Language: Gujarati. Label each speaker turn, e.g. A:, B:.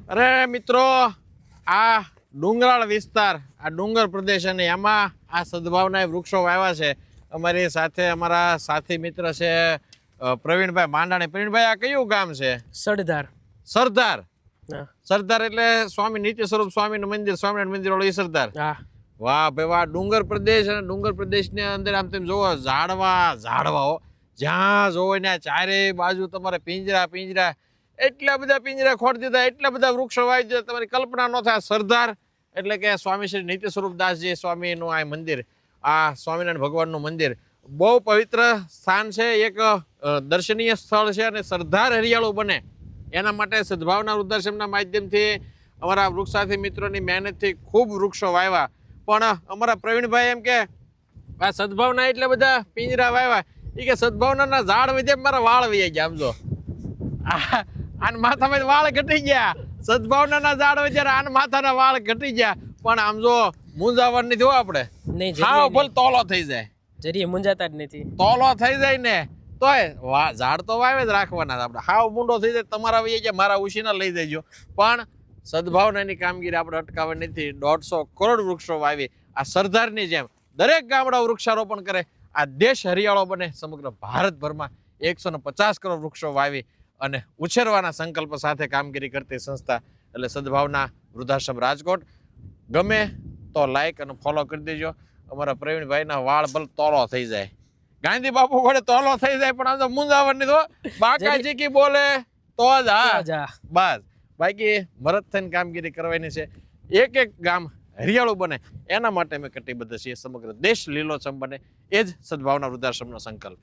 A: અરે મિત્રો, આ ડુંગરાળ વિસ્તાર, આ ડુંગર પ્રદેશ અને એમાં આ સદભાવના વૃક્ષો વાવ્યા છે. અમારી સાથે અમારા સાથી મિત્ર છે પ્રવીણભાઈ માંડાણી. પ્રવીણભાઈ, આ કયું ગામ છે?
B: સરદાર.
A: સરદાર.
B: હા.
A: સરદાર એટલે સ્વામી નિત્ય સ્વરૂપ સ્વામીનું મંદિર, સ્વામિનારાયણ મંદિર વાળું એ સરદાર.
B: હા.
A: વાહ ભાઈ વાહ. ડુંગર પ્રદેશ અને ડુંગર પ્રદેશની અંદર આમ તેમ જોવો ઝાડવાઓ જ્યાં જોવો ને ચારે બાજુ તમારે પિંજરા એટલા બધા પિંજરા ખોટ દીધા, એટલા બધા વૃક્ષો વાવી દીધા, તમારી કલ્પના ન થાય. સરદાર એટલે કે સ્વામી શ્રી નિત્ય સ્વરૂપદાસજી સ્વામીનું આ મંદિર, આ સ્વામિનારાયણ ભગવાનનું મંદિર બહુ પવિત્ર સ્થાન છે, એક દર્શનીય સ્થળ છે અને સરદાર હરિયાળું બને એના માટે સદભાવના વૃદ્ધાશ્રમના માધ્યમથી અમારા વૃક્ષસાથી મિત્રોની મહેનતથી ખૂબ વૃક્ષો વાવ્યા. પણ અમારા પ્રવીણભાઈ એમ કે આ સદભાવના એટલે બધા પિંજરા વાવ્યા, એ કે સદભાવનાના ઝાડ વધે મારા વાળ વહી ગયા. સમજો, આન માથામાં વાળ ઘટી ગયા. સદભાવનાના ઝાડ વધ્યા, આન માથાના વાળ ઘટી ગયા. પણ આમ જો મૂંઝાવણ નથી હો આપણે. હા, બોલ તોલો થઈ જાય.
B: જરીએ મૂંઝાતા જ નથી.
A: તોલો થઈ જાય ને તોય ઝાડ તો વાવે જ રાખવાના આપણે. હાવ મૂંડો થઈ જાય, તમારા વહી જાય, મારા ઉછીના લઈ જજો. પણ સદભાવનાની કામગીરી આપણે અટકાવવાની નથી. 150 કરોડ વૃક્ષો વાવી આ સરદારની જેમ દરેક ગામડા વૃક્ષારોપણ કરે, આ દેશ હરિયાળો બને. સમગ્ર ભારતભરમાં 150 કરોડ વૃક્ષો વાવી અને ઉછેરવાના સંકલ્પ સાથે કામગીરી કરતી સંસ્થા એટલે સદભાવના વૃદ્ધાશ્રમ રાજકોટ. ગમે તો લાઈક અને ફોલો કરી દેજો. અમારા પ્રવીણભાઈના વાળ ભલે તોલો થઈ જાય, ગાંધી બાપુ વડે તોલો થઈ જાય, પણ આમ તો મૂંઝાવણ નહીં. તો બાકાજી કી બોલે તો જ હા, બસ. બાકી મરદ થઈને કામગીરી કરવાની છે. એક એક ગામ હરિયાળું બને એના માટે અમે કટિબદ્ધ છીએ. સમગ્ર દેશ લીલોછમ બને એ જ સદભાવના વૃદ્ધાશ્રમનો સંકલ્પ.